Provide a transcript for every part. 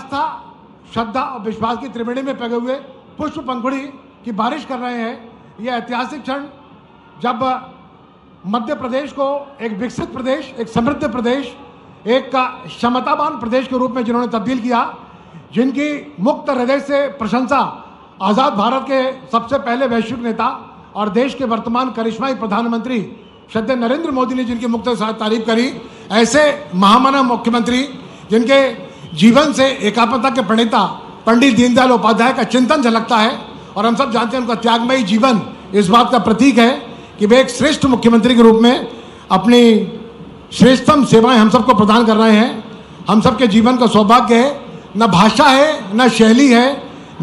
आस्था, श्रद्धा और विश्वास की त्रिवेणी में पगे हुए पुष्प पंखुड़ी की बारिश कर रहे हैं। यह ऐतिहासिक क्षण जब मध्य प्रदेश को एक विकसित प्रदेश, एक समृद्ध प्रदेश, एक क्षमतावान प्रदेश के रूप में जिन्होंने तब्दील किया, जिनकी मुक्त हृदय से प्रशंसा आज़ाद भारत के सबसे पहले वैश्विक नेता और देश के वर्तमान करिश्माई प्रधानमंत्री श्रद्धेय नरेंद्र मोदी ने जिनकी मुक्त तारीफ करी, ऐसे महामना मुख्यमंत्री जिनके जीवन से एकात्मता के प्रणेता पंडित दीनदयाल उपाध्याय का चिंतन झलकता है और हम सब जानते हैं उनका त्यागमयी जीवन इस बात का प्रतीक है कि वे एक श्रेष्ठ मुख्यमंत्री के रूप में अपनी श्रेष्ठतम सेवाएं हम सबको प्रदान कर रहे हैं। हम सबके जीवन का सौभाग्य है, न भाषा है, न शैली है,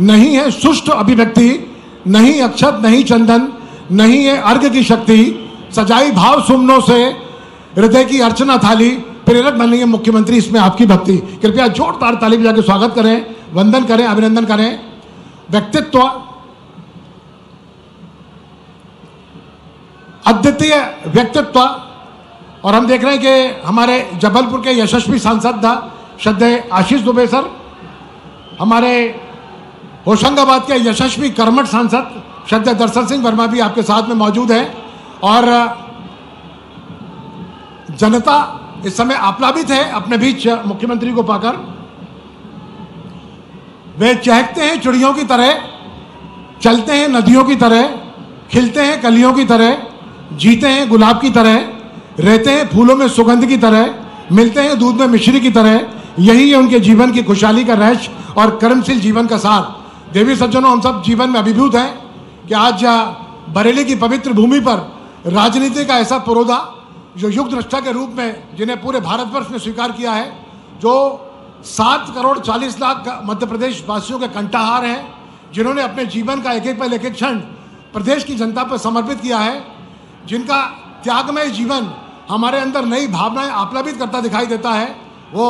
नहीं है सुष्ठ अभिव्यक्ति, नहीं अक्षत, नहीं चंदन, नहीं है अर्घ्य की शक्ति, सजाई भाव सुमनों से हृदय की अर्चना थाली, प्रेरक बन रही है मुख्यमंत्री इसमें आपकी भक्ति। कृपया जोरदार ताली बजा के स्वागत करें, वंदन करें, अभिनंदन करें। व्यक्तित्व, अद्वितीय व्यक्तित्व, और हम देख रहे हैं कि हमारे जबलपुर के यशस्वी सांसद श्रद्धेय आशीष दुबे सर, हमारे होशंगाबाद के यशस्वी कर्मठ सांसद श्रद्धेय दर्शन सिंह वर्मा भी आपके साथ में मौजूद हैं और जनता इस समय आप्लावित है अपने बीच मुख्यमंत्री को पाकर। वे चहकते हैं चिड़ियों की तरह, चलते हैं नदियों की तरह, खिलते हैं कलियों की तरह, जीते हैं गुलाब की तरह, रहते हैं फूलों में सुगंध की तरह, मिलते हैं दूध में मिश्री की तरह। यही है उनके जीवन की खुशहाली का रहस्य और कर्मशील जीवन का सार। देवी सज्जनों, हम सब जीवन में अभिभूत हैं कि आज बरेली की पवित्र भूमि पर राजनीति का ऐसा पुरोधा जो युग दृष्टा के रूप में जिन्हें पूरे भारतवर्ष ने स्वीकार किया है, जो 7 करोड़ 40 लाख मध्य प्रदेश वासियों के कंठाहार हैं, जिन्होंने अपने जीवन का एक एक पल, एक एक क्षण प्रदेश की जनता पर समर्पित किया है, जिनका त्यागमय जीवन हमारे अंदर नई भावनाएं आप्लावित करता दिखाई देता है, वो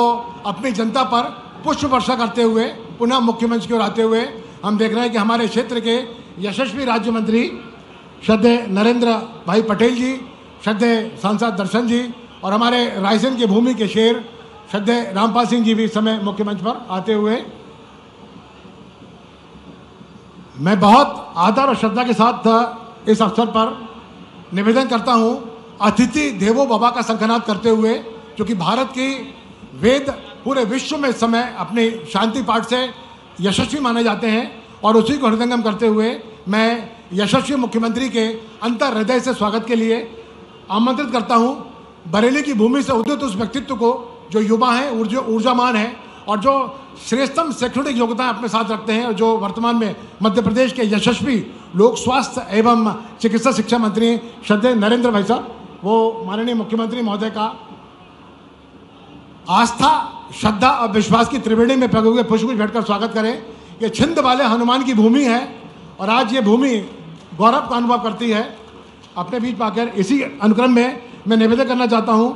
अपनी जनता पर पुष्प वर्षा करते हुए पुनः मुख्यमंत्री की ओर आते हुए हम देख रहे हैं कि हमारे क्षेत्र के यशस्वी राज्य मंत्री श्रद्धेय नरेंद्र भाई पटेल जी, श्रद्धेय सांसद दर्शन जी और हमारे रायसेन की भूमि के शेर श्रद्धेय रामपाल सिंह जी भी इस समय मुख्य मंच पर आते हुए। मैं बहुत आदर और श्रद्धा के साथ इस अवसर पर निवेदन करता हूं, अतिथि देवो भव का शंखनाद करते हुए, क्योंकि भारत की वेद पूरे विश्व में इस समय अपने शांति पाठ से यशस्वी माने जाते हैं और उसी को हृदयंगम करते हुए मैं यशस्वी मुख्यमंत्री के अंतर हृदय से स्वागत के लिए आमंत्रित करता हूं। बरेली की भूमि से उदित उस व्यक्तित्व को जो युवा हैं, ऊर्जामान हैं और जो श्रेष्ठतम शैक्षणिक योग्यताएं अपने साथ रखते हैं और जो वर्तमान में मध्य प्रदेश के यशस्वी लोक स्वास्थ्य एवं चिकित्सा शिक्षा मंत्री श्रद्धेय नरेंद्र भाई साहब, वो माननीय मुख्यमंत्री महोदय का आस्था, श्रद्धा और विश्वास की त्रिवेणी में पगे हुए पुष्प भेंटकर स्वागत करें। ये छिंद वाले हनुमान की भूमि है और आज ये भूमि गौरव का अनुभव करती है अपने बीच पाकर। इसी अनुक्रम में मैं निवेदन करना चाहता हूँ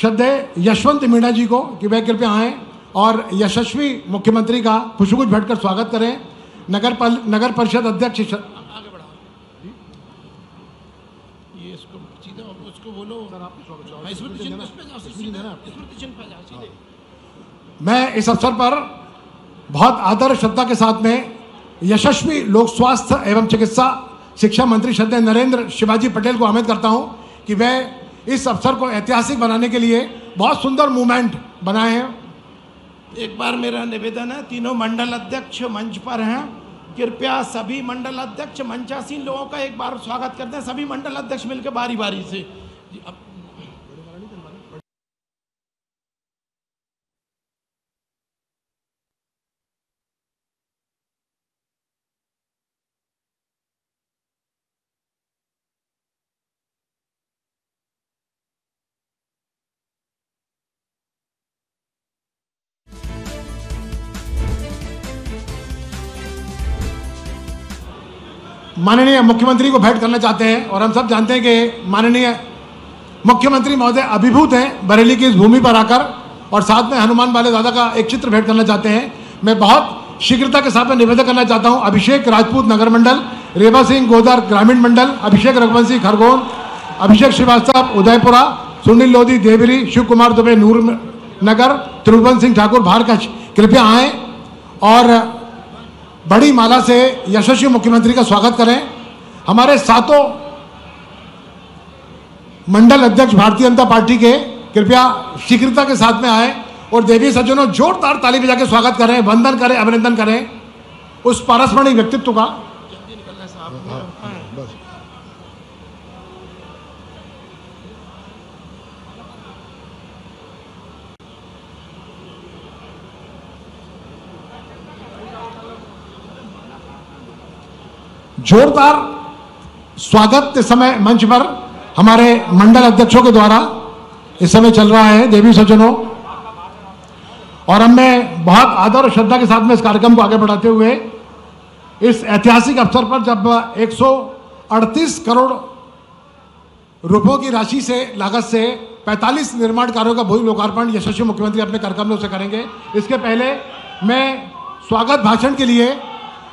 श्रद्धेय यशवंत मीणा जी को कि वह कृपया आएँ और यशस्वी मुख्यमंत्री का पुष्पगुच्छ भेंटकर स्वागत करें। नगर परिषद अध्यक्ष आगे बढ़ा ये इसको बोलो। मैं इस अवसर पर बहुत आदर श्रद्धा के साथ में यशस्वी लोक स्वास्थ्य एवं चिकित्सा शिक्षा मंत्री श्रद्धेय नरेंद्र शिवाजी पटेल को आमंत्रित करता हूं कि वह इस अवसर को ऐतिहासिक बनाने के लिए बहुत सुंदर मूवमेंट बनाए हैं। एक बार मेरा निवेदन है, तीनों मंडल अध्यक्ष मंच पर हैं, कृपया सभी मंडल अध्यक्ष मंचासीन लोगों का एक बार स्वागत करते हैं। सभी मंडल अध्यक्ष मिलकर बारी बारी से। माननीय मुख्यमंत्री को भेंट करना चाहते हैं और हम सब जानते हैं कि माननीय मुख्यमंत्री महोदय अभिभूत हैं बरेली की इस भूमि पर आकर और साथ में हनुमान वाले दादा का एक चित्र भेंट करना चाहते हैं। मैं बहुत शीघ्रता के साथ में निवेदन करना चाहता हूं, अभिषेक राजपूत नगर मंडल, रेवा सिंह गोदर ग्रामीण मंडल, अभिषेक रघुवंशी खरगोन, अभिषेक श्रीवास्तव उदयपुरा, सुनील लोधी देवरी, शिव कुमार दुबे नूर नगर, त्रिभुवन सिंह ठाकुर भारकश, कृपया आएं और बड़ी माला से यशस्वी मुख्यमंत्री का स्वागत करें। हमारे सातों मंडल अध्यक्ष भारतीय जनता पार्टी के कृपया शीघ्रता के साथ में आए और देवी सज्जनों जोरदार ताली बजा के स्वागत करें, वंदन करें, अभिनंदन करें उस पारस्मरणिक व्यक्तित्व का। जोरदार स्वागत इस समय मंच पर हमारे मंडल अध्यक्षों के द्वारा इस समय चल रहा है देवी सज्जनों, और हमें बहुत आदर और श्रद्धा के साथ में इस कार्यक्रम को आगे बढ़ाते हुए इस ऐतिहासिक अवसर पर जब 138 करोड़ रुपयों की राशि से लागत से 45 निर्माण कार्यों का भूमि लोकार्पण यशस्वी मुख्यमंत्री अपने कार्यक्रम से करेंगे। इसके पहले मैं स्वागत भाषण के लिए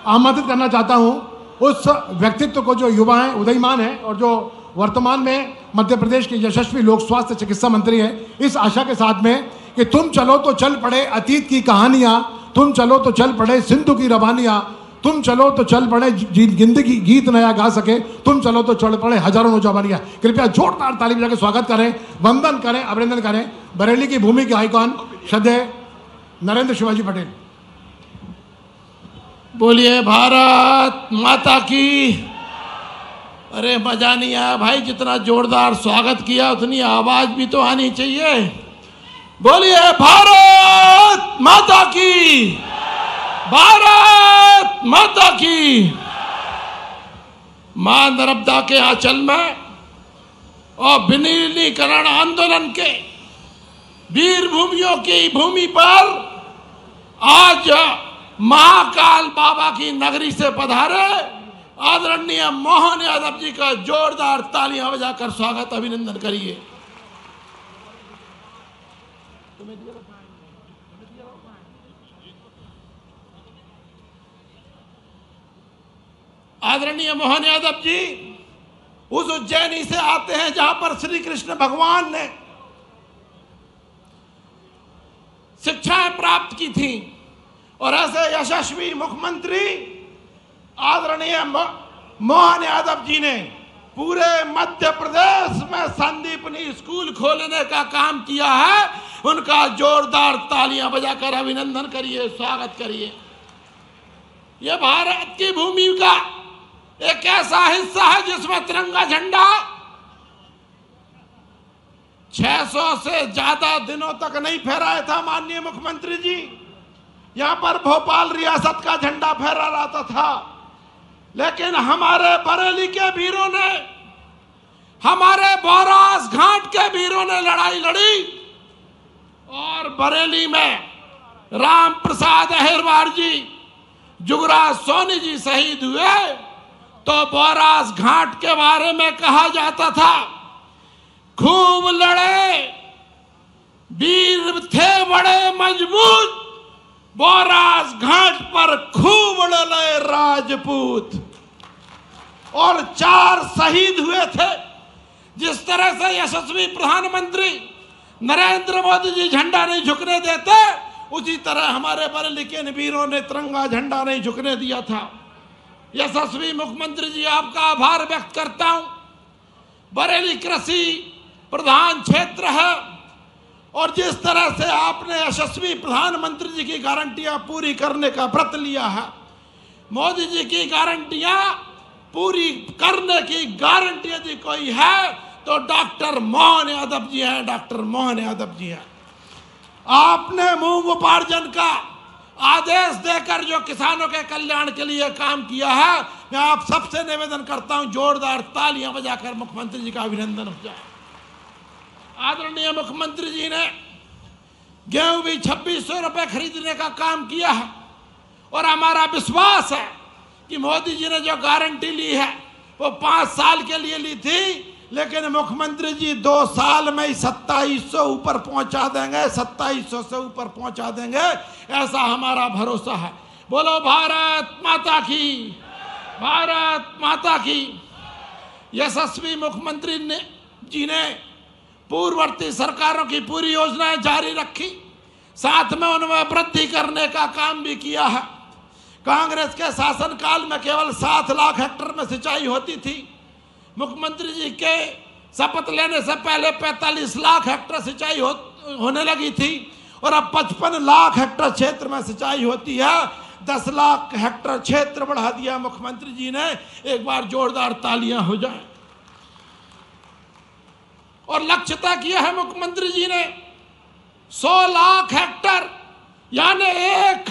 आमंत्रित करना चाहता हूं उस व्यक्तित्व को जो युवा हैं, उदयमान हैं और जो वर्तमान में मध्य प्रदेश के यशस्वी लोक स्वास्थ्य चिकित्सा मंत्री हैं, इस आशा के साथ में कि तुम चलो तो चल पड़े अतीत की कहानियां, तुम चलो तो चल पड़े सिंधु की रवानियां, तुम चलो तो चल पड़े जिंदगी गीत नया गा सके, तुम चलो तो चल पड़े हजारों नौजवानियां। कृपया जोरदार ताली बजा के स्वागत करें, वंदन करें, अभिनंदन करें बरेली की भूमि के आइकॉन श्रद्धेय नरेंद्र शिवाजी पटेल। बोलिए भारत माता की। अरे मजा नहीं आया भाई, जितना जोरदार स्वागत किया उतनी आवाज भी तो आनी चाहिए। बोलिए भारत माता की, भारत माता की। मां नर्मदा के आंचल में और विलीनीकरण आंदोलन के वीर भूमियों की भूमि पर आज महाकाल बाबा की नगरी से पधारे आदरणीय मोहन यादव जी का जोरदार तालियां बजाकर स्वागत अभिनंदन करिए। आदरणीय मोहन यादव जी उस उज्जैनी से आते हैं जहां पर श्री कृष्ण भगवान ने शिक्षाएं प्राप्त की थी, और ऐसे यशस्वी मुख्यमंत्री आदरणीय मोहन यादव जी ने पूरे मध्य प्रदेश में संदीपनी स्कूल खोलने का काम किया है। उनका जोरदार तालियां बजाकर अभिनंदन करिए, स्वागत करिए। यह भारत की भूमि का एक ऐसा हिस्सा है जिसमें तिरंगा झंडा 600 से ज्यादा दिनों तक नहीं फहराया था। माननीय मुख्यमंत्री जी, यहां पर भोपाल रियासत का झंडा फहरा रहता था, लेकिन हमारे बरेली के वीरों ने, हमारे बोरास घाट के वीरों ने लड़ाई लड़ी और बरेली में राम प्रसाद अहिरवार जी, जुगराज सोनी जी शहीद हुए। तो बोरास घाट के बारे में कहा जाता था, खूब लड़े वीर थे बड़े मजबूत, बोरास घाट पर खूब लड़े राजपूत। और 4 शहीद हुए थे। जिस तरह से यशस्वी प्रधानमंत्री नरेंद्र मोदी जी झंडा नहीं झुकने देते, उसी तरह हमारे बरेली के वीरों ने तिरंगा झंडा नहीं झुकने दिया था। यशस्वी मुख्यमंत्री जी, आपका आभार व्यक्त करता हूं। बरेली कृषि प्रधान क्षेत्र है, और जिस तरह से आपने यशस्वी प्रधानमंत्री जी की गारंटियां पूरी करने का व्रत लिया है, मोदी जी की गारंटियां पूरी करने की गारंटी यदि कोई है तो डॉक्टर मोहन यादव जी हैं, डॉक्टर मोहन यादव जी हैं। आपने मूंग उपार्जन का आदेश देकर जो किसानों के कल्याण के लिए काम किया है, मैं आप सबसे निवेदन करता हूं जोरदार तालियां बजाकर मुख्यमंत्री जी का अभिनंदन हो जाए। आदरणीय मुख्यमंत्री जी ने गेहूं भी 2600 रुपए खरीदने का काम किया है, और हमारा विश्वास है कि मोदी जी ने जो गारंटी ली है वो 5 साल के लिए ली थी, लेकिन मुख्यमंत्री जी 2 साल में ही 2700 ऊपर पहुंचा देंगे, 2700 से ऊपर पहुंचा देंगे, ऐसा हमारा भरोसा है। बोलो भारत माता की, भारत माता की। यशस्वी मुख्यमंत्री जी ने पूर्ववर्ती सरकारों की पूरी योजनाएं जारी रखी, साथ में उनमें वृद्धि करने का काम भी किया है। कांग्रेस के शासनकाल में केवल 7 लाख हेक्टेयर में सिंचाई होती थी। मुख्यमंत्री जी के शपथ लेने से पहले 45 लाख हेक्टेयर सिंचाई होने लगी थी और अब 55 लाख हेक्टेयर क्षेत्र में सिंचाई होती है। 10 लाख हेक्टेयर क्षेत्र बढ़ा दिया मुख्यमंत्री जी ने। एक बार जोरदार तालियां हो जाए। और लक्ष्य तय किया है मुख्यमंत्री जी ने 100 लाख हेक्टेयर यानी 1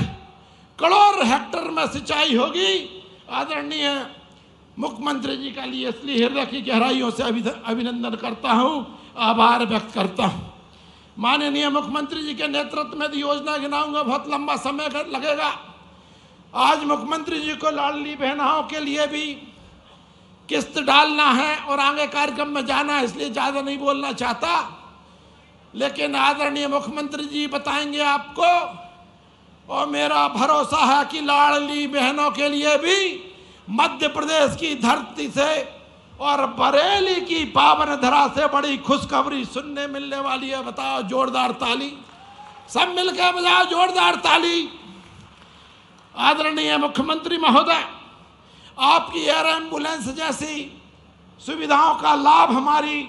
करोड़ हेक्टेयर में सिंचाई होगी। आदरणीय मुख्यमंत्री जी का लिए इसलिए हृदय की गहराइयों से अभिनंदन करता हूं, आभार व्यक्त करता हूं। माननीय मुख्यमंत्री जी के नेतृत्व में योजना गिनाऊंगा, बहुत लंबा समय लगेगा। आज मुख्यमंत्री जी को लाडली बहनाओं के लिए भी किस्त डालना है और आगे कार्यक्रम में जाना है, इसलिए ज़्यादा नहीं बोलना चाहता। लेकिन आदरणीय मुख्यमंत्री जी बताएंगे आपको, और मेरा भरोसा है कि लाडली बहनों के लिए भी मध्य प्रदेश की धरती से और बरेली की पावन धरा से बड़ी खुशखबरी सुनने मिलने वाली है। बताओ जोरदार ताली, सब मिलकर बजाओ जोरदार ताली। आदरणीय मुख्यमंत्री महोदय, आपकी एयर एम्बुलेंस जैसी सुविधाओं का लाभ हमारी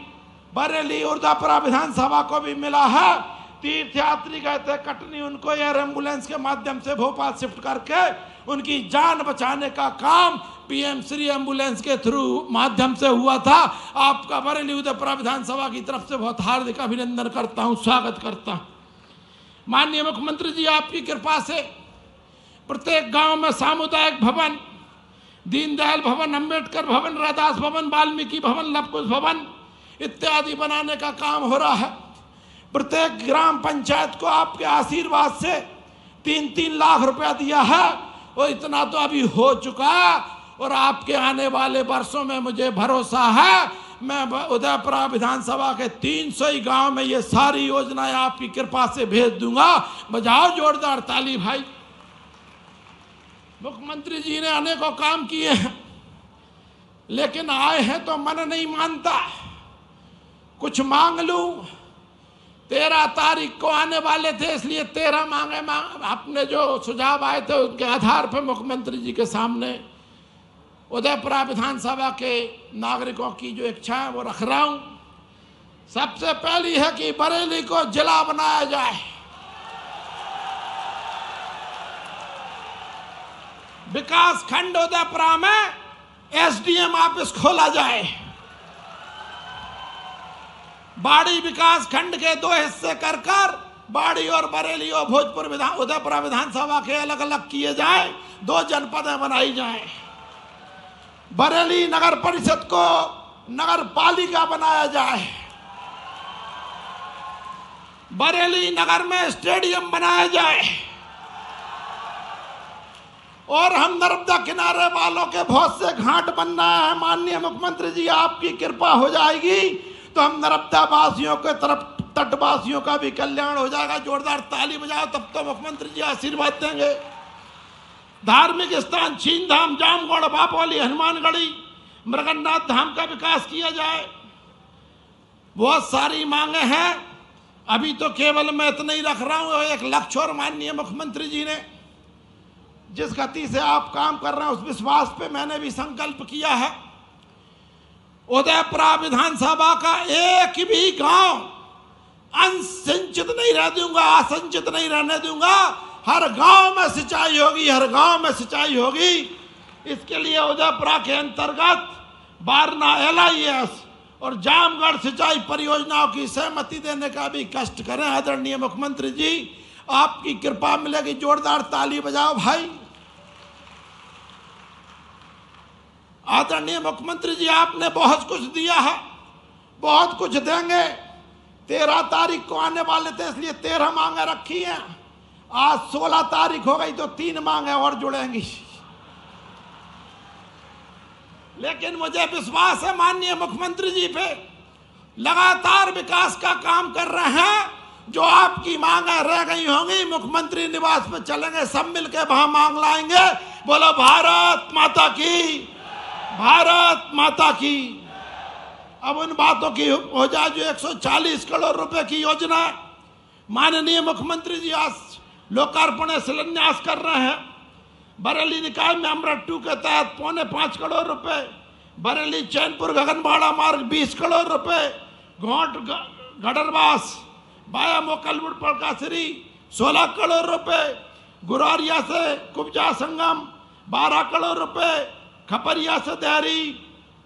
बरेली उर्दापुरा विधानसभा को भी मिला है। तीर्थयात्री गए थे कटनी, उनको एयर एम्बुलेंस के माध्यम से भोपाल शिफ्ट करके उनकी जान बचाने का काम पीएम श्री एम्बुलेंस के थ्रू माध्यम से हुआ था। आपका बरेली उदयपुरा विधानसभा की तरफ से बहुत हार्दिक अभिनंदन करता हूं, स्वागत करता हूं। माननीय मुख्यमंत्री जी, आपकी कृपा से प्रत्येक गांव में सामुदायिक भवन, दीनदयाल भवन, अंबेडकर भवन, रैदास भवन, वाल्मीकि भवन, लवकुश भवन इत्यादि बनाने का काम हो रहा है। प्रत्येक ग्राम पंचायत को आपके आशीर्वाद से 3-3 लाख रुपया दिया है और इतना तो अभी हो चुका। और आपके आने वाले वर्षों में मुझे भरोसा है, मैं उदयपुरा विधानसभा के 300 ही गांव में ये सारी योजनाएं आपकी कृपा से भेज दूंगा। बजाओ जोरदार ताली भाई। मुख्यमंत्री जी ने अनेकों काम किए हैं, लेकिन आए हैं तो मन नहीं मानता। कुछ मांग लूं, 13 तारीख को आने वाले थे, इसलिए 13 मांगे अपने जो सुझाव आए थे उनके आधार पर मुख्यमंत्री जी के सामने उदयपुरा विधानसभा के नागरिकों की जो इच्छा है वो रख रहा हूं। सबसे पहली है कि बरेली को जिला बनाया जाए। विकास खंड उदयपुरा में एसडीएम ऑफिस खोला जाए। बाड़ी विकास खंड के 2 हिस्से कर बाड़ी और बरेली और भोजपुर उदयपुरा विधानसभा के अलग अलग किए जाए, 2 जनपदें बनाई जाएं। बरेली नगर परिषद को नगर पालिका बनाया जाए। बरेली नगर में स्टेडियम बनाया जाए। और हम नर्मदा किनारे वालों के बहुत से घाट बनना है। माननीय मुख्यमंत्री जी, आपकी कृपा हो जाएगी तो हम नर्मदा वासियों के तरफ तटवासियों का भी कल्याण हो जाएगा। जोरदार ताली बजाओ, तब तो मुख्यमंत्री जी आशीर्वाद देंगे। धार्मिक स्थान चीन धाम, जामगढ़, बापोली, हनुमानगढ़ी, मृगन्नाथ धाम का विकास किया जाए। बहुत सारी मांगे हैं, अभी तो केवल मैं इतना ही रख रहा हूं, एक लक्ष्य। और माननीय मुख्यमंत्री जी ने जिस गति से आप काम कर रहे हैं उस विश्वास पे मैंने भी संकल्प किया है, उदयपुरा विधानसभा का एक भी गांव अनसिंचित नहीं रह दूंगा, असंचित नहीं रहने दूंगा। हर गांव में सिंचाई होगी, हर गांव में सिंचाई होगी। इसके लिए उदयपुरा के अंतर्गत बारना LIS और जामगढ़ सिंचाई परियोजनाओं की सहमति देने का भी कष्ट करें। आदरणीय मुख्यमंत्री जी, आपकी कृपा मिलेगी। जोरदार ताली बजाओ भाई। आदरणीय मुख्यमंत्री जी, आपने बहुत कुछ दिया है, बहुत कुछ देंगे। 13 तारीख को आने वाले थे, इसलिए 13 मांगे रखी हैं। आज 16 तारीख हो गई तो 3 मांगे और जुड़ेंगी। लेकिन मुझे विश्वास है माननीय मुख्यमंत्री जी पे, लगातार विकास का काम कर रहे हैं। जो आपकी मांगे रह गई होंगी, मुख्यमंत्री निवास में चलेंगे, सब मिलकर वहां मांग लाएंगे। बोलो भारत माता की, भारत माता की। अब उन बातों की हो जाए जो 140 करोड़ रुपए की योजना माननीय मुख्यमंत्री जी आज लोकार्पण शिलान्यास कर रहे हैं। बरेली निकाय में अमृत 2 के तहत 4.25 करोड़ रुपए, बरेली चैनपुर गगनबाड़ा मार्ग 20 करोड़ रुपए, घोट गडरवास बाया मोकलपुर पड़काश्री 16 करोड़ रुपए, गुरारिया से कुब्जा संगम 12 करोड़ रुपए, खपरिया से देहरी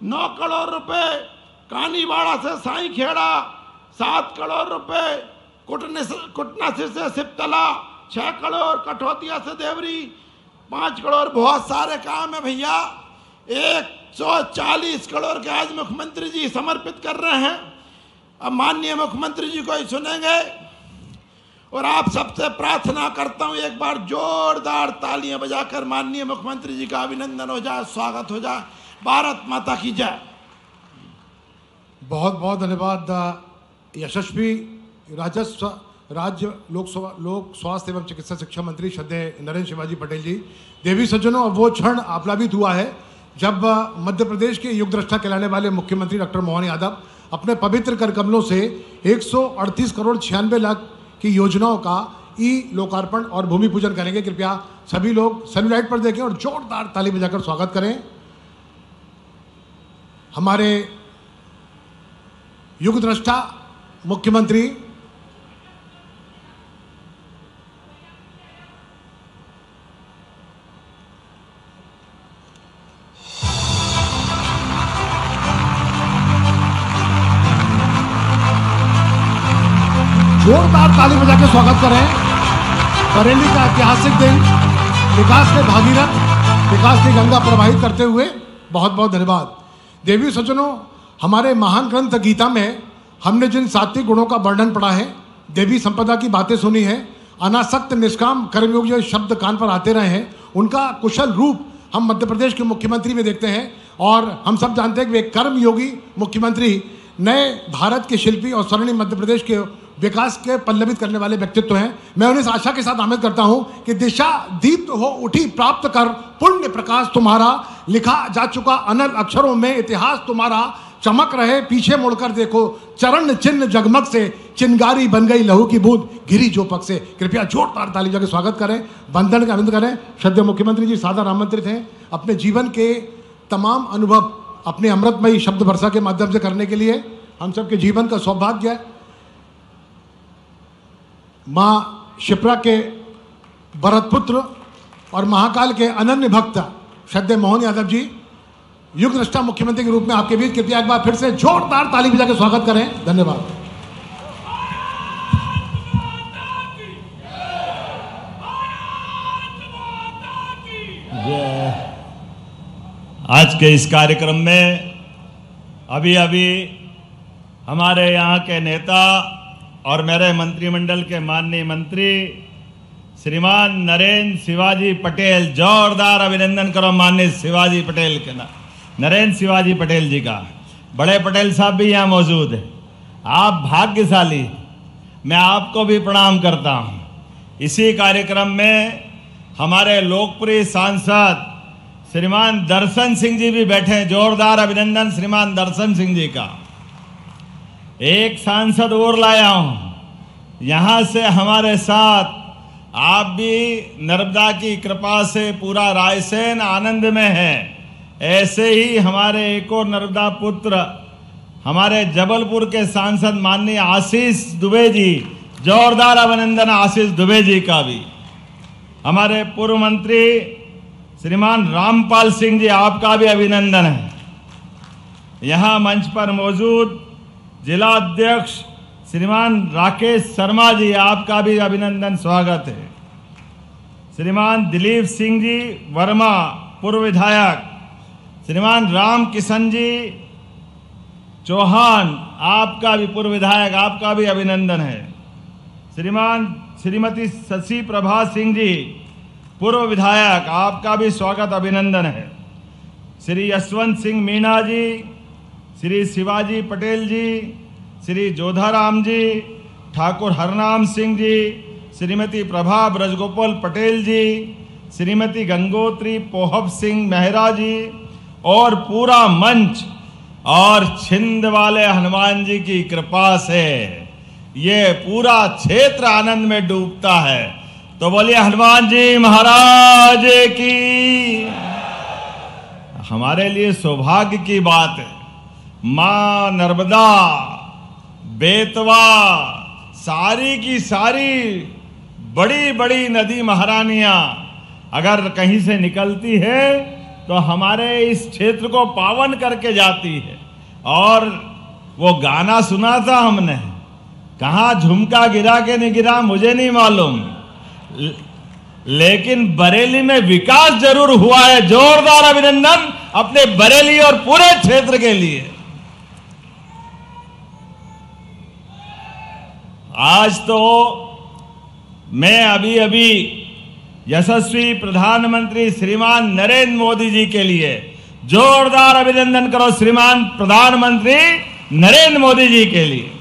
9 करोड़ रुपए, कानीवाड़ा से साई खेड़ा 7 करोड़ रुपए, कुटनासिर से सिपतला 6 करोड़, कठौतिया से देवरी 5 करोड़। बहुत सारे काम है भैया। 140 करोड़ के आज मुख्यमंत्री जी समर्पित कर रहे हैं। अब माननीय मुख्यमंत्री जी को ही सुनेंगे और आप सबसे प्रार्थना करता हूं एक बार जोरदार तालियां बजाकर माननीय मुख्यमंत्री जी का अभिनंदन हो जाए, स्वागत हो जाए। भारत माता की जय। बहुत बहुत धन्यवाद यशस्वी राजस्व राज्य लोक स्वास्थ्य एवं चिकित्सा शिक्षा मंत्री श्रद्धेय नरेंद्र शिवाजी पटेल जी। देवी सज्जनों, अब वो क्षण आप्लावित हुआ है जब मध्य प्रदेश के युग दृष्टा कहलाने वाले मुख्यमंत्री डॉक्टर मोहन यादव अपने पवित्र कर कमलों से 138 करोड़ 96 लाख की योजनाओं का लोकार्पण और भूमि पूजन करेंगे। कृपया सभी लोग सेलुलाइट पर देखें और जोरदार ताली बजाकर स्वागत करें हमारे युग दृष्टा मुख्यमंत्री जोरदार ताली बजा के स्वागत करें। बरेली का ऐतिहासिक दिन, विकास के भागीरथ, विकास की गंगा प्रवाहित करते हुए बहुत बहुत धन्यवाद। देवी सज्जनों, हमारे महान ग्रंथ गीता में हमने जिन सात्विक गुणों का वर्णन पढ़ा है, देवी संपदा की बातें सुनी है, अनासक्त निष्काम कर्मयोग जो शब्द कान पर आते रहे हैं, उनका कुशल रूप हम मध्य प्रदेश के मुख्यमंत्री में देखते हैं। और हम सब जानते हैं कि वे कर्मयोगी मुख्यमंत्री, नए भारत के शिल्पी और स्वर्णिम मध्य प्रदेश के विकास के पल्लवित करने वाले व्यक्तित्व हैं। मैं उन्हें इस आशा के साथ आमंत्रित करता हूं कि दिशा दीप्त हो उठी प्राप्त कर पुण्य प्रकाश तुम्हारा, लिखा जा चुका अनल अक्षरों में इतिहास तुम्हारा, चमक रहे पीछे मुड़कर देखो, चरण चिन्ह जगमग से चिंगारी बन गई लहू की बूंद गिरी जो पग से। कृपया जोरदार ताली बजा के स्वागत करें, बंधन का आनंद करें। श्रद्धेय मुख्यमंत्री जी सादर आमंत्रित हैं अपने जीवन के तमाम अनुभव अपने अमृतमयी शब्द वर्षा के माध्यम से करने के लिए। हम सबके जीवन का सौभाग्य है माँ शिप्रा के भरतपुत्र और महाकाल के अनन्य भक्त श्रद्धेय मोहन यादव जी युग दृष्टा मुख्यमंत्री के रूप में आपके बीच। कृपया एक बार फिर से जोरदार ताली बजा के स्वागत करें। धन्यवाद। आज के इस कार्यक्रम में अभी अभी हमारे यहाँ के नेता और मेरे मंत्रिमंडल के माननीय मंत्री श्रीमान नरेंद्र शिवाजी पटेल, जोरदार अभिनंदन करो माननीय शिवाजी पटेल के ना, नरेंद्र शिवाजी पटेल जी का। बड़े पटेल साहब भी यहाँ मौजूद है, आप भाग्यशाली, मैं आपको भी प्रणाम करता हूँ। इसी कार्यक्रम में हमारे लोकप्रिय सांसद श्रीमान दर्शन सिंह जी भी बैठे हैं, जोरदार अभिनंदन श्रीमान दर्शन सिंह जी का। एक सांसद और लाया हूं यहां से हमारे साथ, आप भी नर्मदा की कृपा से पूरा रायसेन आनंद में है। ऐसे ही हमारे एक और नर्मदा पुत्र हमारे जबलपुर के सांसद माननीय आशीष दुबे जी, जोरदार अभिनंदन आशीष दुबे जी का भी। हमारे पूर्व मंत्री श्रीमान रामपाल सिंह जी, आपका भी अभिनंदन है। यहाँ मंच पर मौजूद जिला अध्यक्ष श्रीमान राकेश शर्मा जी, आपका भी अभिनंदन स्वागत है। श्रीमान दिलीप सिंह जी वर्मा पूर्व विधायक, श्रीमान राम किशन जी चौहान, आपका भी पूर्व विधायक, आपका भी अभिनंदन है। श्रीमती शशि प्रभा सिंह जी पूर्व विधायक, आपका भी स्वागत अभिनंदन है। श्री यशवंत सिंह मीणा जी, श्री शिवाजी पटेल जी, श्री जोधाराम जी, ठाकुर हरनाम सिंह जी, श्रीमती प्रभा ब्रजगोपाल पटेल जी, श्रीमती गंगोत्री पोहब सिंह मेहरा जी और पूरा मंच और छिंद वाले हनुमान जी की कृपा से ये पूरा क्षेत्र आनंद में डूबता है। तो बोलिए हनुमान जी महाराज की। हमारे लिए सौभाग्य की बात है, मां नर्मदा, बेतवा, सारी की सारी बड़ी बड़ी नदी महारानियां अगर कहीं से निकलती है तो हमारे इस क्षेत्र को पावन करके जाती है। और वो गाना सुना था हमने, कहाँ झुमका गिरा के नहीं गिरा मुझे नहीं मालूम, लेकिन बरेली में विकास जरूर हुआ है। जोरदार अभिनंदन अपने बरेली और पूरे क्षेत्र के लिए। आज तो मैं अभी अभी यशस्वी प्रधानमंत्री श्रीमान नरेंद्र मोदी जी के लिए जोरदार अभिनंदन करो। श्रीमान प्रधानमंत्री नरेंद्र मोदी जी के लिए,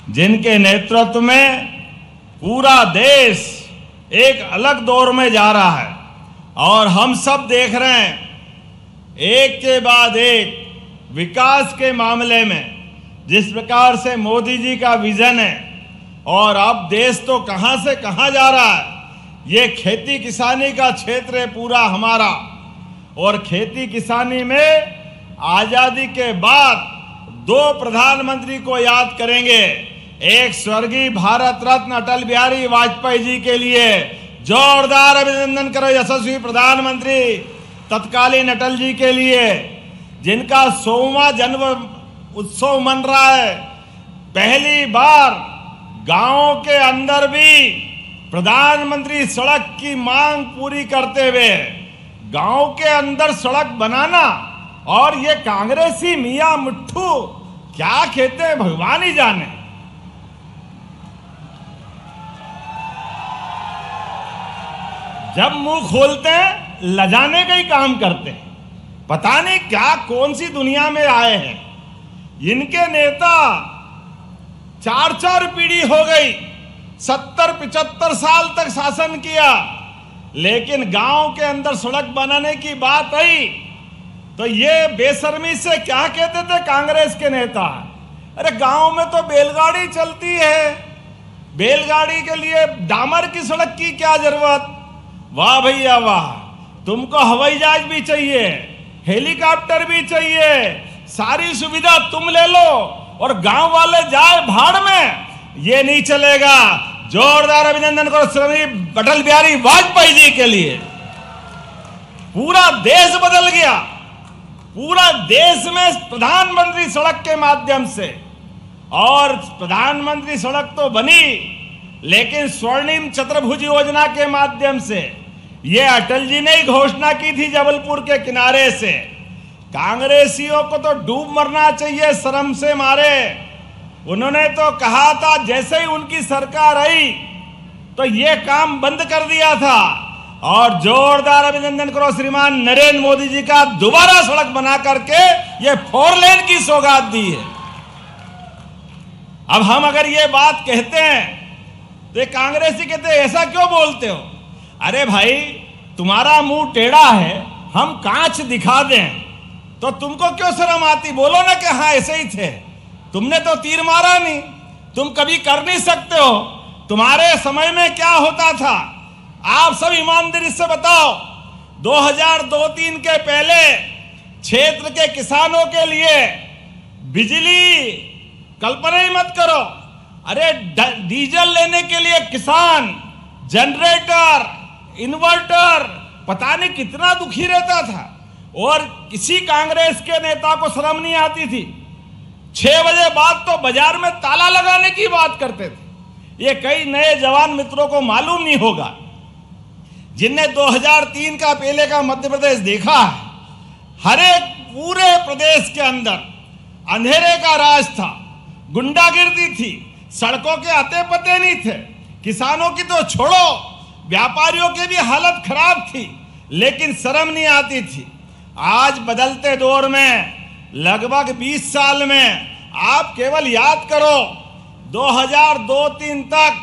जिनके नेतृत्व में पूरा देश एक अलग दौर में जा रहा है और हम सब देख रहे हैं एक के बाद एक विकास के मामले में जिस प्रकार से मोदी जी का विजन है। और अब देश तो कहां से कहां जा रहा है। ये खेती किसानी का क्षेत्र है पूरा हमारा, और खेती किसानी में आजादी के बाद दो प्रधानमंत्री को याद करेंगे। एक स्वर्गीय भारत रत्न अटल बिहारी वाजपेयी जी के लिए जोरदार अभिनंदन करो। यशस्वी प्रधानमंत्री तत्कालीन अटल जी के लिए, जिनका 100वां जन्म उत्सव मन रहा है। पहली बार गांवों के अंदर भी प्रधानमंत्री सड़क की मांग पूरी करते हुए गांव के अंदर सड़क बनाना। और ये कांग्रेसी मियां मिट्ठू क्या कहते हैं भगवान ही जाने। जब मुंह खोलते हैं लजाने का ही काम करते हैं। पता नहीं क्या कौन सी दुनिया में आए हैं। इनके नेता 4-4 पीढ़ी हो गई, 70-75 साल तक शासन किया, लेकिन गांव के अंदर सड़क बनाने की बात आई तो ये बेशर्मी से क्या कहते थे कांग्रेस के नेता, अरे गांव में तो बैलगाड़ी चलती है, बैलगाड़ी के लिए डामर की सड़क की क्या जरूरत। वाह भैया वाह, तुमको हवाई जहाज भी चाहिए, हेलीकॉप्टर भी चाहिए, सारी सुविधा तुम ले लो और गांव वाले जाए भाड़ में, ये नहीं चलेगा। जोरदार अभिनंदन करो श्री अटल बिहारी वाजपेयी जी के लिए। पूरा देश बदल गया, पूरा देश में प्रधानमंत्री सड़क के माध्यम से। और प्रधानमंत्री सड़क तो बनी, लेकिन स्वर्णिम चतुर्भुज योजना के माध्यम से ये अटल जी ने ही घोषणा की थी जबलपुर के किनारे से। कांग्रेसियों को तो डूब मरना चाहिए शर्म से मारे। उन्होंने तो कहा था जैसे ही उनकी सरकार आई तो ये काम बंद कर दिया था। और जोरदार अभिनंदन करो श्रीमान नरेंद्र मोदी जी का, दोबारा सड़क बना करके ये 4 लेन की सौगात दी है। अब हम अगर ये बात कहते हैं तो ये कांग्रेसी कहते हैं ऐसा क्यों बोलते हो। अरे भाई तुम्हारा मुंह टेढ़ा है, हम कांच दिखा दें तो तुमको क्यों शर्म आती। बोलो ना कि हाँ ऐसे ही थे, तुमने तो तीर मारा नहीं, तुम कभी कर नहीं सकते हो। तुम्हारे समय में क्या होता था आप सब ईमानदारी से बताओ। 2002-3 के पहले क्षेत्र के किसानों के लिए बिजली कल्पना ही मत करो। अरे डीजल लेने के लिए किसान जनरेटर, इन्वर्टर, पता नहीं कितना दुखी रहता था। और किसी कांग्रेस के नेता को शर्म नहीं आती थी। 6 बजे बाद तो बाजार में ताला लगाने की बात करते थे। ये कई नए जवान मित्रों को मालूम नहीं होगा जिनने 2003 का पहले का मध्य प्रदेश देखा है। हर एक पूरे प्रदेश के अंदर अंधेरे का राज था, गुंडागिर्दी थी, सड़कों के अते पते नहीं थे। किसानों की तो छोड़ो, व्यापारियों की भी हालत खराब थी, लेकिन शर्म नहीं आती थी। आज बदलते दौर में लगभग 20 साल में आप केवल याद करो 2002-3 तक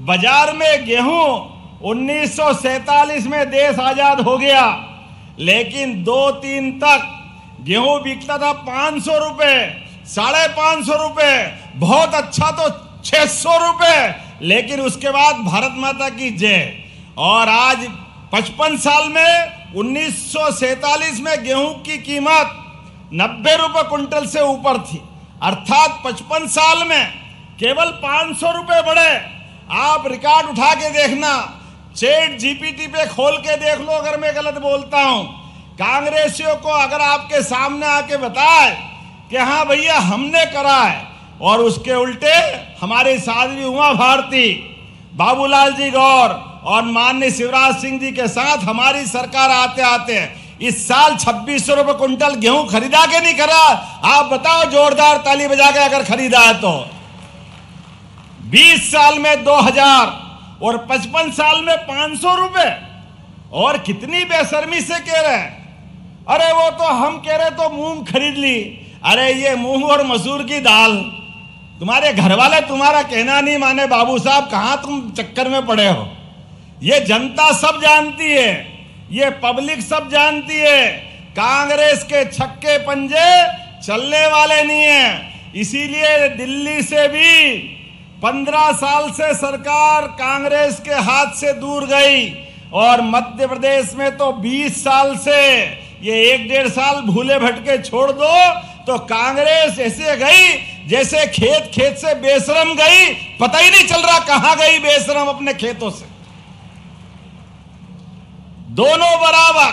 बाजार में गेहूं 1947 में देश आजाद हो गया, लेकिन 2-3 तक गेहूं बिकता था 500 रुपए, 550 रुपए। बहुत अच्छा तो 600 रुपए, लेकिन उसके बाद भारत माता की जय। और आज 55 साल में 1947 में गेहूं की कीमत 90 रुपए क्विंटल से ऊपर थी, अर्थात 55 साल में केवल 500 रुपए बढ़े। आप रिकॉर्ड उठा के देखना, चैट जीपीटी पे खोल के देख लो अगर मैं गलत बोलता हूं। कांग्रेसियों को अगर आपके सामने आके बताए कि हाँ भैया हमने करा है, और उसके उल्टे हमारे साध्वी उमा भारती, बाबूलाल जी गौर और माननीय शिवराज सिंह जी के साथ हमारी सरकार आते आते इस साल 2600 रुपए क्विंटल गेहूं खरीदा के नहीं करा? आप बताओ, जोरदार ताली बजा के अगर खरीदा है तो। 20 साल में 2000 और 55 साल में 500 रुपए। और कितनी बेशर्मी से कह रहे हैं, अरे वो तो हम कह रहे तो मूंग खरीद ली। अरे ये मूंग और मसूर की दाल, तुम्हारे घर वाले तुम्हारा कहना नहीं माने बाबू साहब, कहां तुम चक्कर में पड़े हो। ये जनता सब जानती है, ये पब्लिक सब जानती है, कांग्रेस के छक्के पंजे चलने वाले नहीं है। इसीलिए दिल्ली से भी 15 साल से सरकार कांग्रेस के हाथ से दूर गई, और मध्य प्रदेश में तो 20 साल से, ये 1-1.5 साल भूले भटके छोड़ दो तो कांग्रेस ऐसे गई जैसे खेत खेत से बेशरम गई, पता ही नहीं चल रहा कहां गई बेशरम अपने खेतों से। दोनों बराबर।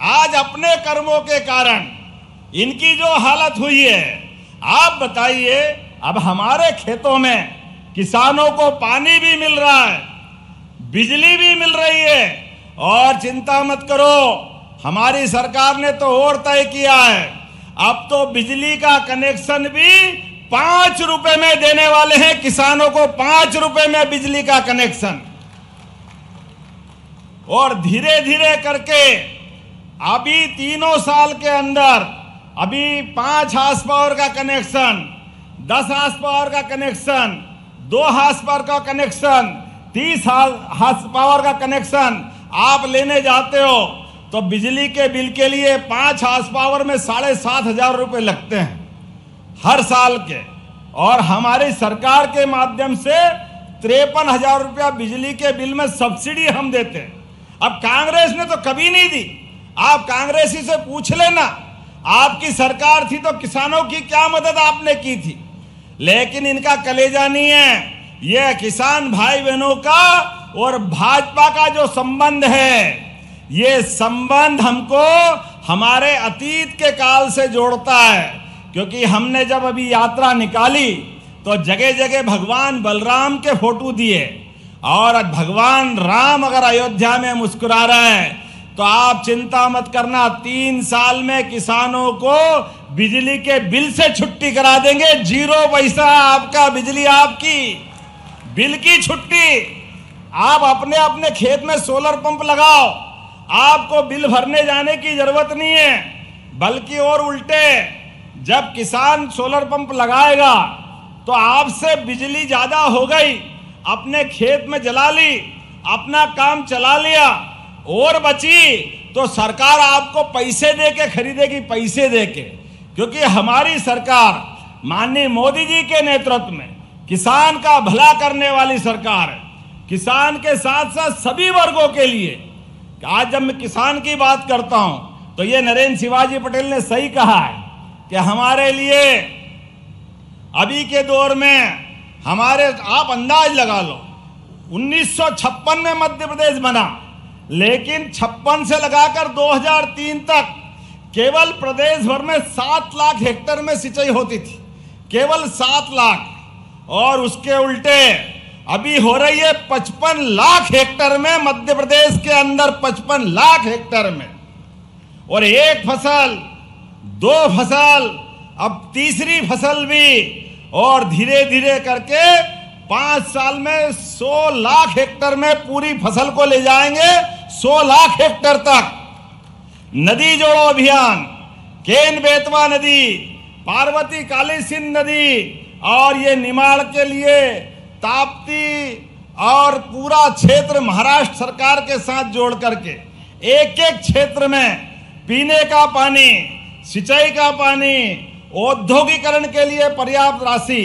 आज अपने कर्मों के कारण इनकी जो हालत हुई है, आप बताइए, अब हमारे खेतों में किसानों को पानी भी मिल रहा है, बिजली भी मिल रही है, और चिंता मत करो, हमारी सरकार ने तो और तय किया है, अब तो बिजली का कनेक्शन भी 5 रुपए में देने वाले हैं किसानों को, 5 रुपए में बिजली का कनेक्शन। और धीरे धीरे करके अभी 3 साल के अंदर अभी 5 हार्स पावर का कनेक्शन, 10 हार्स पावर का कनेक्शन, 2 हार्स पावर का कनेक्शन, 30 हार्स पावर का कनेक्शन आप लेने जाते हो तो बिजली के बिल के लिए 5 हार्स पावर में 7,500 रुपए लगते हैं हर साल के। और हमारी सरकार के माध्यम से 53,000 रुपया बिजली के बिल में सब्सिडी हम देते हैं। अब कांग्रेस ने तो कभी नहीं दी, आप कांग्रेसी से पूछ लेना, आपकी सरकार थी तो किसानों की क्या मदद आपने की थी। लेकिन इनका कलेजा नहीं है, यह किसान भाई बहनों का और भाजपा का जो संबंध है, ये संबंध हमको हमारे अतीत के काल से जोड़ता है। क्योंकि हमने जब अभी यात्रा निकाली तो जगह जगह भगवान बलराम के फोटो दिए, और भगवान राम अगर अयोध्या में मुस्कुरा रहे हैं तो आप चिंता मत करना, 3 साल में किसानों को बिजली के बिल से छुट्टी करा देंगे। 0 पैसा आपका, बिजली आपकी, बिल की छुट्टी। आप अपने अपने खेत में सोलर पंप लगाओ, आपको बिल भरने जाने की जरूरत नहीं है। बल्कि और उल्टे, जब किसान सोलर पंप लगाएगा तो आपसे बिजली ज्यादा हो गई, अपने खेत में जला ली, अपना काम चला लिया, और बची तो सरकार आपको पैसे दे के खरीदेगी, पैसे दे के। क्योंकि हमारी सरकार माननीय मोदी जी के नेतृत्व में किसान का भला करने वाली सरकार है। किसान के साथ साथ सभी वर्गों के लिए। आज जब मैं किसान की बात करता हूं तो ये नरेंद्र शिवाजी पटेल ने सही कहा है कि हमारे लिए अभी के दौर में हमारे, आप अंदाज लगा लो, 1956 में मध्य प्रदेश बना, लेकिन 56 से लगाकर 2003 तक केवल प्रदेश भर में 7 लाख हेक्टेयर में सिंचाई होती थी, केवल 7 लाख। और उसके उल्टे अभी हो रही है 55 लाख हेक्टेयर में, मध्य प्रदेश के अंदर 55 लाख हेक्टेयर में। और एक फसल, 2 फसल, अब तीसरी फसल भी, और धीरे धीरे करके 5 साल में 100 लाख हेक्टेयर में पूरी फसल को ले जाएंगे, 100 लाख हेक्टेयर तक। नदी जोड़ो अभियान, केन बेतवा नदी, पार्वती काली सिंध नदी, और ये निमाड़ के लिए ताप्ती और पूरा क्षेत्र महाराष्ट्र सरकार के साथ जोड़ करके एक एक क्षेत्र में पीने का पानी, सिंचाई का पानी, औद्योगिकरण के लिए पर्याप्त राशि,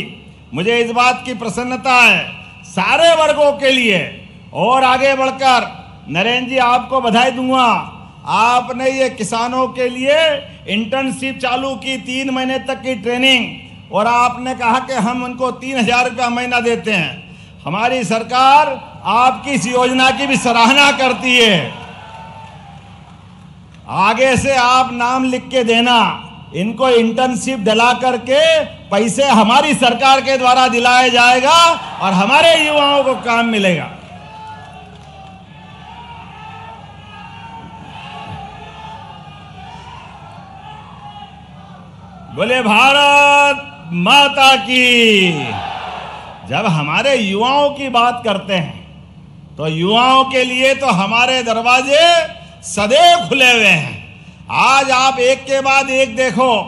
मुझे इस बात की प्रसन्नता है सारे वर्गों के लिए। और आगे बढ़कर नरेंद्र जी आपको बधाई दूंगा, आपने ये किसानों के लिए इंटर्नशिप चालू की, 3 महीने तक की ट्रेनिंग, और आपने कहा कि हम उनको 3,000 रुपया महीना देते हैं। हमारी सरकार आपकी इस योजना की भी सराहना करती है। आगे से आप नाम लिख के देना, इनको इंटर्नशिप दिला करके पैसे हमारी सरकार के द्वारा दिलाया जाएगा और हमारे युवाओं को काम मिलेगा। बोले भारत माता की। जब हमारे युवाओं की बात करते हैं तो युवाओं के लिए तो हमारे दरवाजे सदैव खुले हुए हैं। आज आप एक के बाद एक देखो,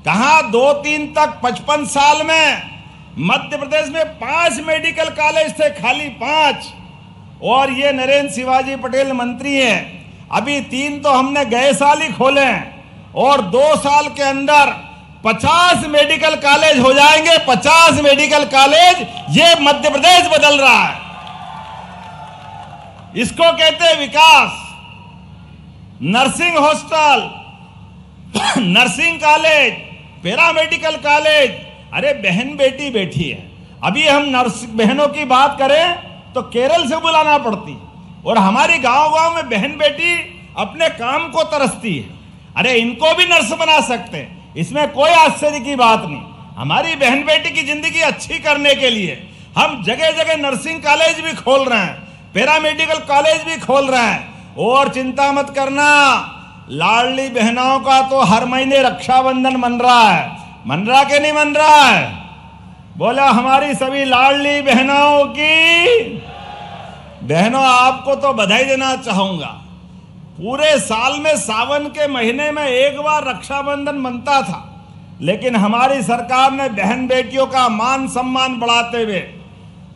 कहां 2-3 तक 55 साल में मध्य प्रदेश में 5 मेडिकल कॉलेज थे, खाली 5। और ये नरेंद्र शिवाजी पटेल मंत्री हैं, अभी 3 तो हमने गए साल ही खोले हैं और 2 साल के अंदर 50 मेडिकल कॉलेज हो जाएंगे। 50 मेडिकल कॉलेज, ये मध्य प्रदेश बदल रहा है। इसको कहते हैं विकास। Nursing hostel, nursing college, paramedical college. अरे बहन बेटी बैठी है, अभी हम नर्स बहनों की बात करें तो केरल से बुलाना पड़ती, और हमारी गांव-गांव में बहन बेटी अपने काम को तरसती है। अरे इनको भी नर्स बना सकते हैं, इसमें कोई आश्चर्य की बात नहीं। हमारी बहन बेटी की जिंदगी अच्छी करने के लिए हम जगह जगह नर्सिंग कॉलेज भी खोल रहे हैं, पैरामेडिकल कॉलेज भी खोल रहे हैं। और चिंता मत करना, लाडली बहनों का तो हर महीने रक्षाबंधन मन रहा है। मन रहा कि नहीं मन रहा है? बोला हमारी सभी लाडली बहनों की। बहनों आपको तो बधाई देना चाहूंगा। पूरे साल में सावन के महीने में एक बार रक्षाबंधन बनता था, लेकिन हमारी सरकार ने बहन बेटियों का मान सम्मान बढ़ाते हुए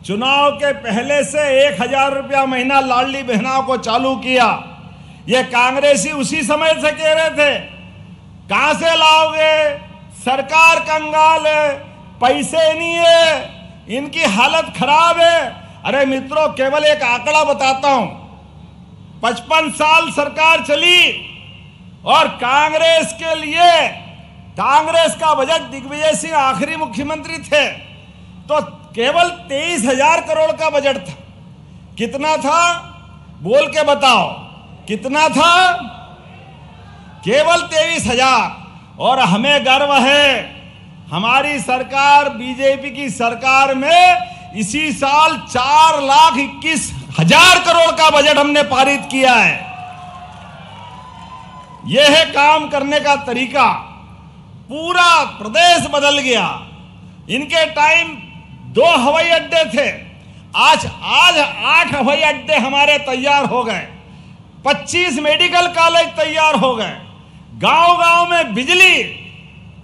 चुनाव के पहले से 1,000 रुपया महीना लाडली बहनों को चालू किया। ये कांग्रेसी उसी समय से कह रहे थे कहां से लाओगे, सरकार कंगाल है, पैसे नहीं है, इनकी हालत खराब है। अरे मित्रों, केवल एक आंकड़ा बताता हूं, 55 साल सरकार चली और कांग्रेस के लिए, कांग्रेस का बजट, दिग्विजय सिंह आखिरी मुख्यमंत्री थे तो केवल 23,000 करोड़ का बजट था। कितना था बोल के बताओ, कितना था? केवल 23,000। और हमें गर्व है, हमारी सरकार, बीजेपी की सरकार में इसी साल 4,21,000 करोड़ का बजट हमने पारित किया है। यह है काम करने का तरीका। पूरा प्रदेश बदल गया। इनके टाइम 2 हवाई अड्डे थे, आज 8 हवाई अड्डे हमारे तैयार हो गए, 25 मेडिकल कॉलेज तैयार हो गए, गांव-गांव में बिजली,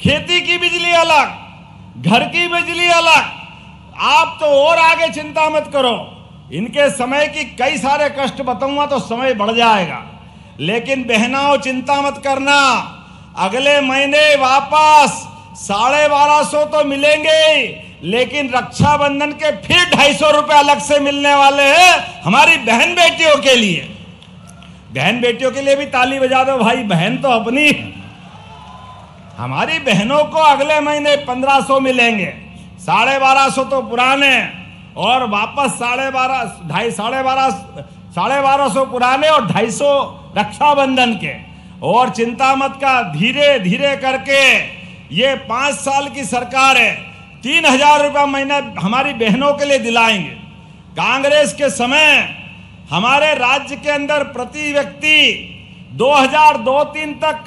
खेती की बिजली अलग, घर की बिजली अलग। आप तो और आगे चिंता मत करो, इनके समय की कई सारे कष्ट बताऊंगा तो समय बढ़ जाएगा। लेकिन बहनों चिंता मत करना, अगले महीने वापस 1250 तो मिलेंगे, लेकिन रक्षाबंधन के फिर 250 रुपए अलग से मिलने वाले हैं हमारी बहन बेटियों के लिए। बहन बेटियों के लिए भी ताली बजा दो भाई, बहन तो अपनी। हमारी बहनों को अगले महीने 1500 मिलेंगे, 1250 तो पुराने और वापस 1250 पुराने और 250 रक्षाबंधन के। और चिंता मत का, धीरे धीरे करके ये 5 साल की सरकार है, 3,000 रुपया महीना हमारी बहनों के लिए दिलाएंगे। कांग्रेस के समय हमारे राज्य के अंदर प्रति व्यक्ति 2002-03 तक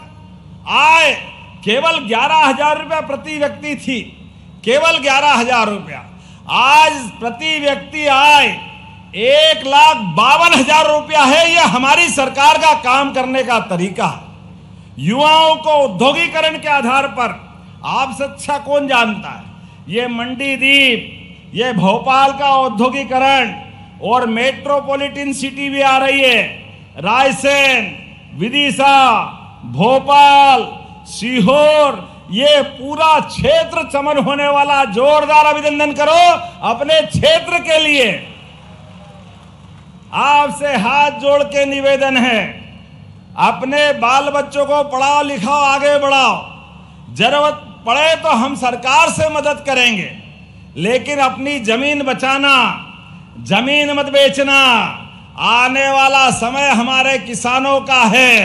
आय केवल 11,000 रुपया प्रति व्यक्ति थी, केवल 11,000 रुपया। आज प्रति व्यक्ति आय 1,52,000 रुपया है। यह हमारी सरकार का काम करने का तरीका है। युवाओं को औद्योगिकरण के आधार पर, आपसे अच्छा कौन जानता है, ये मंडीदीप, ये भोपाल का औद्योगिकरण और मेट्रोपॉलिटन सिटी भी आ रही है, रायसेन, विदिशा, भोपाल, सीहोर, ये पूरा क्षेत्र चमन होने वाला। जोरदार अभिनंदन करो अपने क्षेत्र के लिए। आपसे हाथ जोड़ के निवेदन है, अपने बाल बच्चों को पढ़ाओ लिखाओ, आगे बढ़ाओ। जरूरत पड़े तो हम सरकार से मदद करेंगे, लेकिन अपनी जमीन बचाना, जमीन मत बेचना। आने वाला समय हमारे किसानों का है,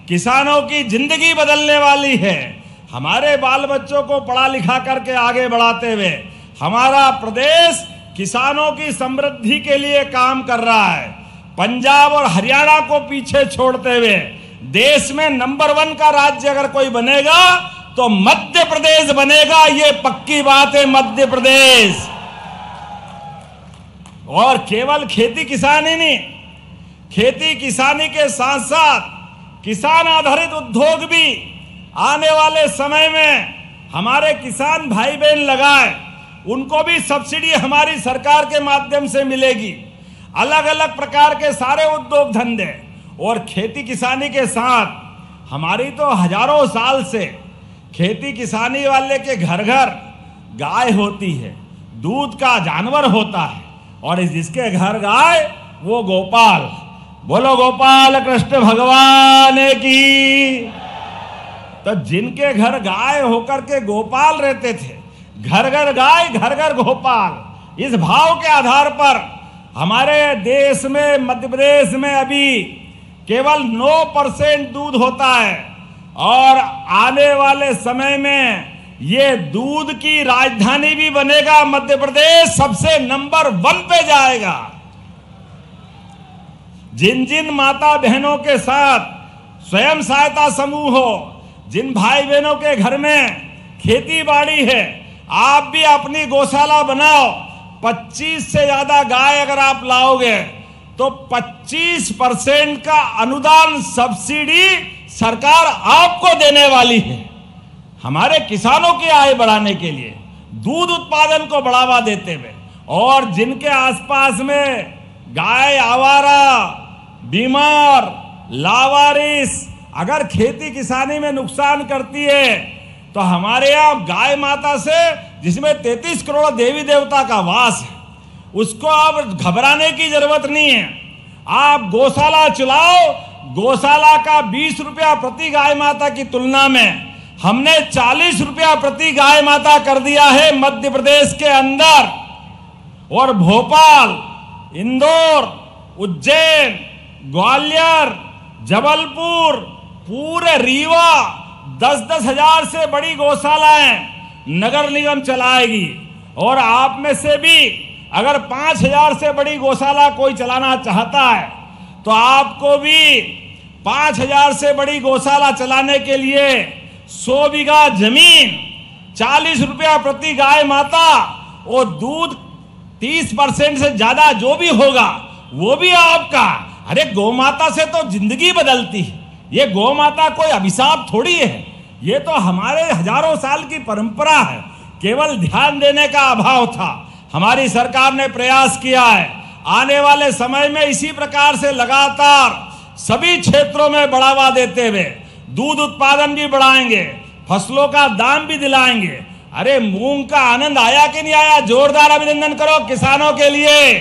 किसानों की जिंदगी बदलने वाली है। हमारे बाल बच्चों को पढ़ा लिखा करके आगे बढ़ाते हुए हमारा प्रदेश किसानों की समृद्धि के लिए काम कर रहा है। पंजाब और हरियाणा को पीछे छोड़ते हुए देश में नंबर 1 का राज्य अगर कोई बनेगा तो मध्य प्रदेश बनेगा। ये पक्की बात है, मध्य प्रदेश। और केवल खेती किसानी नहीं, खेती किसानी के साथ साथ किसान आधारित उद्योग भी आने वाले समय में हमारे किसान भाई बहन लगाए, उनको भी सब्सिडी हमारी सरकार के माध्यम से मिलेगी। अलग अलग प्रकार के सारे उद्योग धंधे और खेती किसानी के साथ हमारी तो हजारों साल से खेती किसानी वाले के घर घर गाय होती है, दूध का जानवर होता है, और जिसके घर गाय वो गोपाल। बोलो गोपाल कृष्ण भगवान की। तो जिनके घर गाय होकर के गोपाल रहते थे, घर घर गाय घर घर गोपाल, इस भाव के आधार पर हमारे देश में मध्य प्रदेश में अभी केवल 9% दूध होता है, और आने वाले समय में ये दूध की राजधानी भी बनेगा। मध्य प्रदेश सबसे नंबर 1 पे जाएगा। जिन जिन माता बहनों के साथ स्वयं सहायता समूह हो, जिन भाई बहनों के घर में खेती बाड़ी है, आप भी अपनी गौशाला बनाओ। 25 से ज्यादा गाय अगर आप लाओगे तो 25% का अनुदान सब्सिडी सरकार आपको देने वाली है। हमारे किसानों की आय बढ़ाने के लिए, दूध उत्पादन को बढ़ावा देते हुए, और जिनके आसपास में गाय आवारा, बीमार, लावारिस अगर खेती किसानी में नुकसान करती है तो हमारे यहाँ गाय माता से, जिसमें 33 करोड़ देवी देवता का वास है, उसको अब घबराने की जरूरत नहीं है। आप गौशाला चलाओ। गौशाला का 20 रुपया प्रति गाय माता की तुलना में हमने 40 रुपया प्रति गाय माता कर दिया है मध्य प्रदेश के अंदर। और भोपाल, इंदौर, उज्जैन, ग्वालियर, जबलपुर, पूरे रीवा 10-10 हजार से बड़ी गौशालाएं नगर निगम चलाएगी। और आप में से भी अगर 5,000 से बड़ी गौशाला कोई चलाना चाहता है तो आपको भी 5,000 से बड़ी गौशाला चलाने के लिए 100 बीघा जमीन, 40 रुपया प्रति गाय माता और दूध 30% से ज्यादा जो भी होगा वो भी आपका। अरे गौ माता से तो जिंदगी बदलती है। ये गौ माता कोई अभिशाप थोड़ी है, ये तो हमारे हजारों साल की परंपरा है। केवल ध्यान देने का अभाव था। हमारी सरकार ने प्रयास किया है। आने वाले समय में इसी प्रकार से लगातार सभी क्षेत्रों में बढ़ावा देते हुए दूध उत्पादन भी बढ़ाएंगे, फसलों का दाम भी दिलाएंगे। अरे मूंग का आनंद आया कि नहीं आया? जोरदार अभिनंदन करो किसानों के लिए।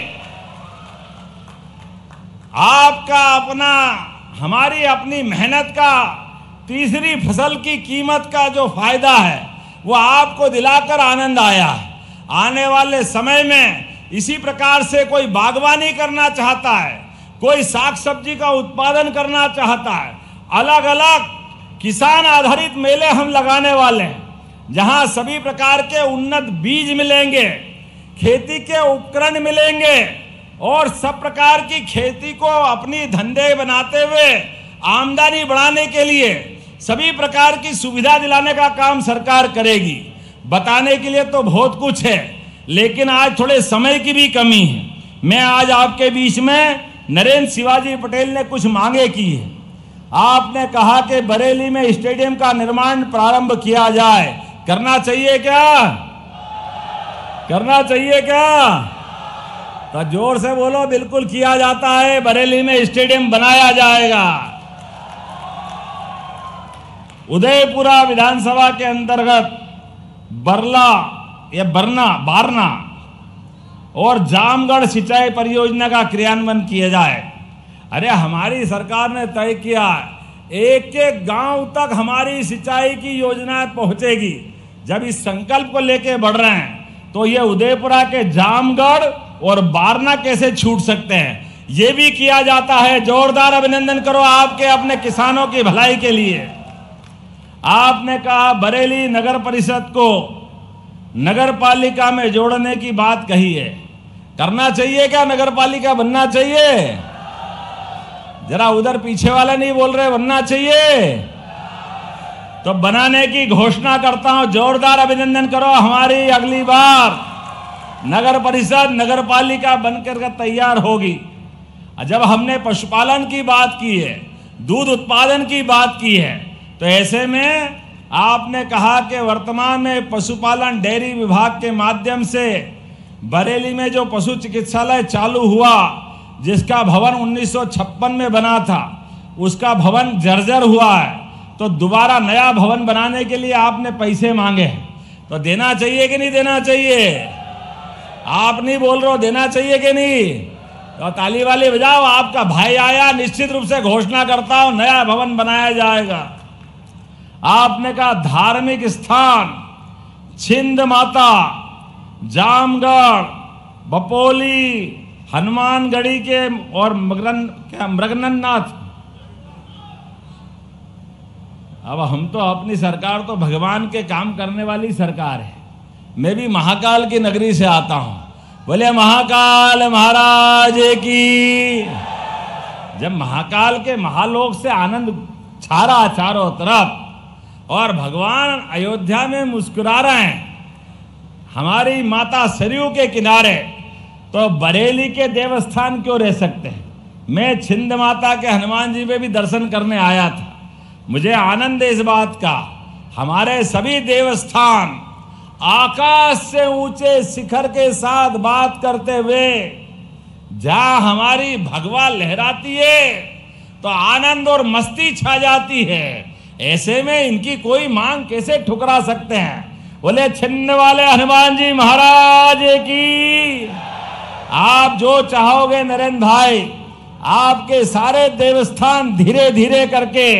आपका अपना, हमारी अपनी मेहनत का तीसरी फसल की कीमत का जो फायदा है वो आपको दिलाकर आनंद आया है। आने वाले समय में इसी प्रकार से कोई बागवानी करना चाहता है, कोई साग सब्जी का उत्पादन करना चाहता है, अलग अलग किसान आधारित मेले हम लगाने वाले हैं, जहां सभी प्रकार के उन्नत बीज मिलेंगे, खेती के उपकरण मिलेंगे और सब प्रकार की खेती को अपनी धंधे बनाते हुए आमदनी बढ़ाने के लिए सभी प्रकार की सुविधा दिलाने का काम सरकार करेगी। बताने के लिए तो बहुत कुछ है, लेकिन आज थोड़े समय की भी कमी है। मैं आज आपके बीच में नरेंद्र शिवाजी पटेल ने कुछ मांगे की है। आपने कहा कि बरेली में स्टेडियम का निर्माण प्रारंभ किया जाए। करना चाहिए क्या? करना चाहिए क्या? तो जोर से बोलो। बिल्कुल किया जाता है। बरेली में स्टेडियम बनाया जाएगा। उदयपुरा विधानसभा के अंतर्गत बारना और जामगढ़ सिंचाई परियोजना का क्रियान्वयन किया जाए। अरे हमारी सरकार ने तय किया एक एक गांव तक हमारी सिंचाई की योजनाएं पहुंचेगी। जब इस संकल्प को लेके बढ़ रहे हैं तो ये उदयपुरा के जामगढ़ और बारना कैसे छूट सकते हैं, ये भी किया जाता है। जोरदार अभिनंदन करो आपके अपने किसानों की भलाई के लिए। आपने कहा बरेली नगर परिषद को नगर पालिका में जोड़ने की बात कही है। करना चाहिए क्या? नगर पालिका बनना चाहिए? जरा उधर पीछे वाले नहीं बोल रहे, बनना चाहिए तो बनाने की घोषणा करता हूं। जोरदार अभिनंदन करो। हमारी अगली बार नगर परिषद नगर पालिका बनकर तैयार होगी। जब हमने पशुपालन की बात की है, दूध उत्पादन की बात की है, तो ऐसे में आपने कहा कि वर्तमान में पशुपालन डेयरी विभाग के माध्यम से बरेली में जो पशु चिकित्सालय चालू हुआ, जिसका भवन 1956 में बना था, उसका भवन जर्जर हुआ है, तो दोबारा नया भवन बनाने के लिए आपने पैसे मांगे हैं, तो देना चाहिए कि नहीं देना चाहिए? आप नहीं बोल रहे हो, देना चाहिए कि नहीं? तो ताली वाली बजाओ। आपका भाई आया, निश्चित रूप से घोषणा करता हूं नया भवन बनाया जाएगा। आपने कहा धार्मिक स्थान छिंद माता, जामगढ़, बपोली, हनुमानगढ़ी के और मृगननाथ। अब हम तो अपनी सरकार तो भगवान के काम करने वाली सरकार है। मैं भी महाकाल की नगरी से आता हूं। बोले महाकाल महाराज की। जब महाकाल के महालोक से आनंद छा रहा चारों तरफ और भगवान अयोध्या में मुस्कुरा रहे हैं हमारी माता सरयू के किनारे, तो बरेली के देवस्थान क्यों रह सकते हैं? मैं छिंद माता के हनुमान जी में भी दर्शन करने आया था। मुझे आनंद है इस बात का। हमारे सभी देवस्थान आकाश से ऊंचे शिखर के साथ बात करते हुए जहां हमारी भगवा लहराती है तो आनंद और मस्ती छा जाती है। ऐसे में इनकी कोई मांग कैसे ठुकरा सकते हैं? बोले छिन्न वाले हनुमान जी महाराज की। आप जो चाहोगे नरेंद्र भाई, आपके सारे देवस्थान धीरे धीरे करके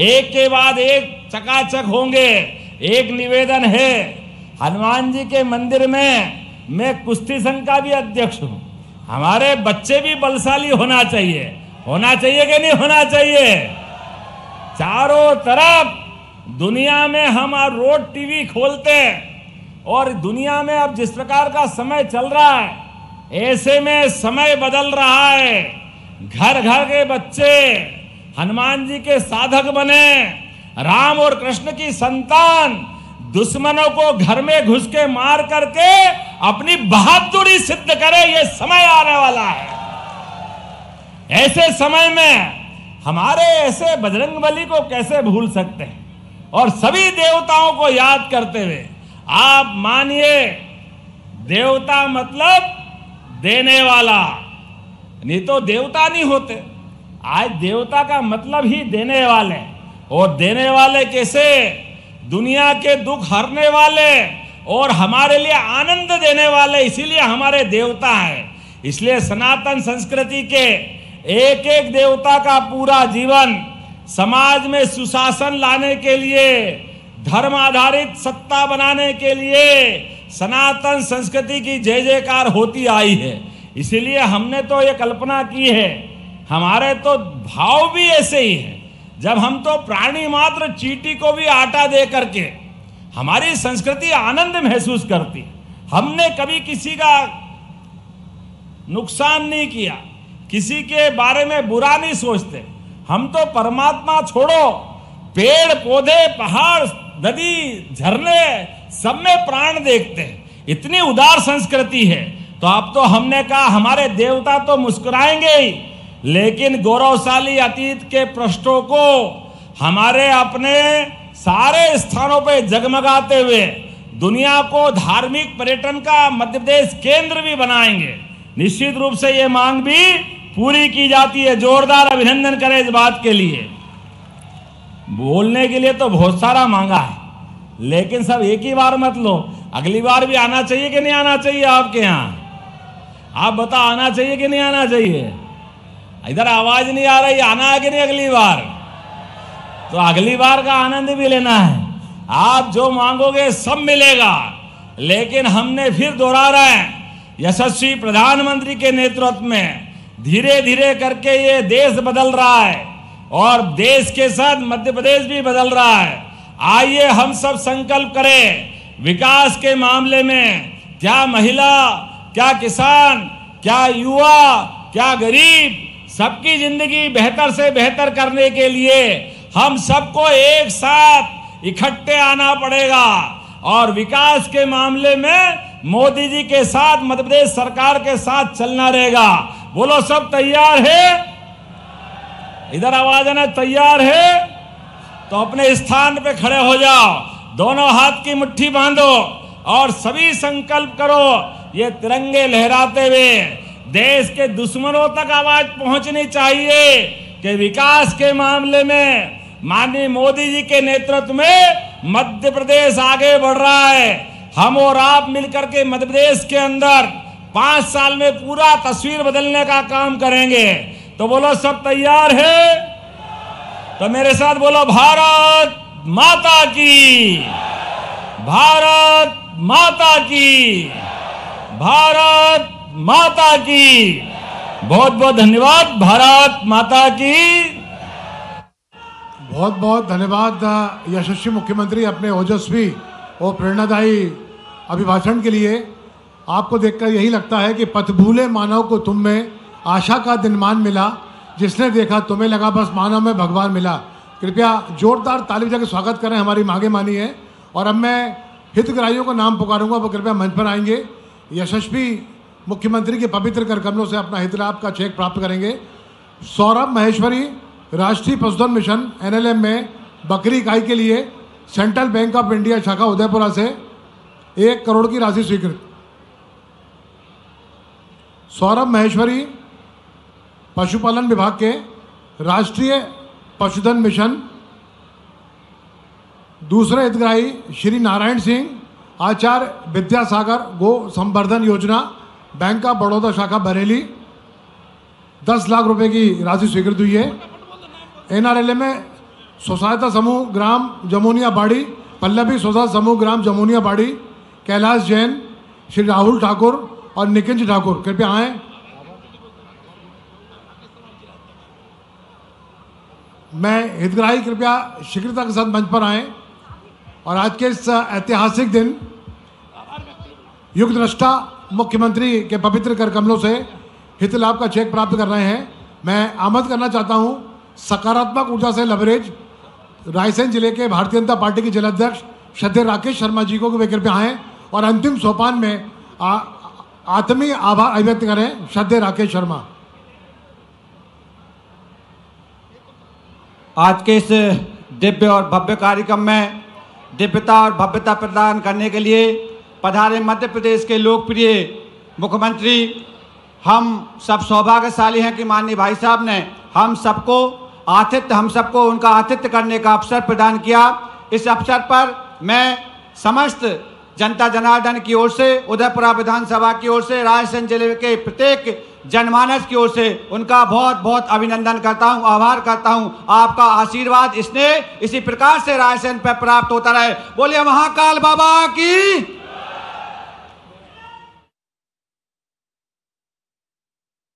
एक के बाद एक चकाचक होंगे। एक निवेदन है, हनुमान जी के मंदिर में मैं कुश्ती संघ का भी अध्यक्ष हूं। हमारे बच्चे भी बलशाली होना चाहिए। होना चाहिए कि नहीं होना चाहिए? चारों तरफ दुनिया में हम रोड टीवी खोलते हैं और दुनिया में अब जिस प्रकार का समय चल रहा है, ऐसे में समय बदल रहा है। घर घर के बच्चे हनुमान जी के साधक बने। राम और कृष्ण की संतान दुश्मनों को घर में घुस के मार करके अपनी बहादुरी सिद्ध करे। ये समय आने वाला है। ऐसे समय में हमारे ऐसे बजरंगबली को कैसे भूल सकते हैं? और सभी देवताओं को याद करते हुए आप मानिए, देवता मतलब देने वाला, नहीं तो देवता नहीं होते। आज देवता का मतलब ही देने वाले, और देने वाले कैसे? दुनिया के दुख हरने वाले और हमारे लिए आनंद देने वाले, इसीलिए हमारे देवता हैं। इसलिए सनातन संस्कृति के एक एक देवता का पूरा जीवन समाज में सुशासन लाने के लिए, धर्म आधारित सत्ता बनाने के लिए सनातन संस्कृति की जय जयकार होती आई है। इसीलिए हमने तो ये कल्पना की है, हमारे तो भाव भी ऐसे ही है। जब हम तो प्राणी मात्र चींटी को भी आटा दे करके हमारी संस्कृति आनंद महसूस करती। हमने कभी किसी का नुकसान नहीं किया, किसी के बारे में बुरा नहीं सोचते। हम तो परमात्मा छोड़ो, पेड़ पौधे, पहाड़, नदी, झरने सब में प्राण देखते हैं। इतनी उदार संस्कृति है। तो अब तो हमने कहा हमारे देवता तो मुस्कुराएंगे ही, लेकिन गौरवशाली अतीत के पृष्ठों को हमारे अपने सारे स्थानों पे जगमगाते हुए दुनिया को धार्मिक पर्यटन का मध्य प्रदेश केंद्र भी बनाएंगे। निश्चित रूप से ये मांग भी पूरी की जाती है। जोरदार अभिनंदन करें इस बात के लिए। बोलने के लिए तो बहुत सारा मांगा है, लेकिन सब एक ही बार मत लो। अगली बार भी आना चाहिए कि नहीं आना चाहिए आपके यहाँ? आप बताओ, आना चाहिए कि नहीं आना चाहिए? इधर आवाज नहीं आ रही, आना है कि नहीं अगली बार? तो अगली बार का आनंद भी लेना है। आप जो मांगोगे सब मिलेगा, लेकिन हमने फिर दोहरा रहे हैं, यशस्वी प्रधानमंत्री के नेतृत्व में धीरे धीरे करके ये देश बदल रहा है और देश के साथ मध्य प्रदेश भी बदल रहा है। आइए हम सब संकल्प करें विकास के मामले में, क्या महिला, क्या किसान, क्या युवा, क्या गरीब, सबकी जिंदगी बेहतर से बेहतर करने के लिए हम सबको एक साथ इकट्ठे आना पड़ेगा और विकास के मामले में मोदी जी के साथ, मध्य प्रदेश सरकार के साथ चलना रहेगा। बोलो, सब तैयार है? इधर आवाज आना, तैयार है? तो अपने स्थान पे खड़े हो जाओ, दोनों हाथ की मुट्ठी बांधो और सभी संकल्प करो, ये तिरंगे लहराते हुए देश के दुश्मनों तक आवाज पहुंचनी चाहिए कि विकास के मामले में माननीय मोदी जी के नेतृत्व में मध्य प्रदेश आगे बढ़ रहा है। हम और आप मिलकर के मध्य प्रदेश के अंदर 5 साल में पूरा तस्वीर बदलने का काम करेंगे। तो बोलो, सब तैयार है? तो मेरे साथ बोलो, भारत माता की, भारत माता की, भारत माता की। बहुत बहुत धन्यवाद। भारत माता की। बहुत बहुत धन्यवाद यशस्वी मुख्यमंत्री अपने ओजस्वी और प्रेरणादायी अभिभाषण के लिए। आपको देखकर यही लगता है कि पथ भूले मानव को तुम में आशा का दिनमान मिला, जिसने देखा तुम्हें लगा बस मानव में भगवान मिला। कृपया जोरदार ताली बजा के स्वागत करें, हमारी मांगे मानी है। और अब मैं हितग्राहियों का नाम पुकारूंगा, वो कृपया मंच पर आएंगे। यशस्वी मुख्यमंत्री के पवित्र कर कमलों से अपना हित लाभ का चेक प्राप्त करेंगे। सौरभ महेश्वरी, राष्ट्रीय पशुधन मिशन NLM में बकरी इकाई के लिए सेंट्रल बैंक ऑफ इंडिया शाखा उदयपुरा से 1 करोड़ की राशि स्वीकृत। सौरभ महेश्वरी, पशुपालन विभाग के राष्ट्रीय पशुधन मिशन। दूसरे हितग्राही श्री नारायण सिंह, आचार्य विद्यासागर गो संवर्धन योजना, बैंक ऑफ बड़ौदा शाखा बरेली, 10 लाख रुपए की राशि स्वीकृत हुई है। NRLM में स्वसहायता समूह ग्राम जमुनिया बाड़ी, पल्लवी स्वसहायता समूह ग्राम जमुनिया बाड़ी, कैलाश जैन, श्री राहुल ठाकुर और निकिंज ठाकुर, कृपया आएँ। मैं हितग्राही कृपया शीघ्रता के साथ मंच पर आएँ और आज के इस ऐतिहासिक दिन युग दृष्टा मुख्यमंत्री के पवित्र कर कमलों से हित लाभ का चेक प्राप्त कर रहे हैं। मैं आमंत्रित करना चाहता हूं सकारात्मक ऊर्जा से लबरेज रायसेन जिले के भारतीय जनता पार्टी के जिलाध्यक्ष श्रद्धेय राकेश शर्मा जी को वे कृपया आएँ और अंतिम सोपान में आत्मीय आभार अभिव्यक्त करें। श्रद्धेय राकेश शर्मा। आज के इस दिव्य और भव्य कार्यक्रम में दिव्यता और भव्यता प्रदान करने के लिए पधारे मध्य प्रदेश के लोकप्रिय मुख्यमंत्री, हम सब सौभाग्यशाली हैं कि माननीय भाई साहब ने हम सबको उनका आतिथ्य करने का अवसर प्रदान किया। इस अवसर पर मैं समस्त जनता जनार्दन की ओर से, उदयपुरा विधानसभा की ओर से, रायसेन जिले के प्रत्येक जनमानस की ओर से उनका बहुत बहुत अभिनंदन करता हूं, आभार करता हूं। आपका आशीर्वाद स्नेह इसी प्रकार से रायसेन पर प्राप्त होता रहे। बोलिए महाकाल बाबा की।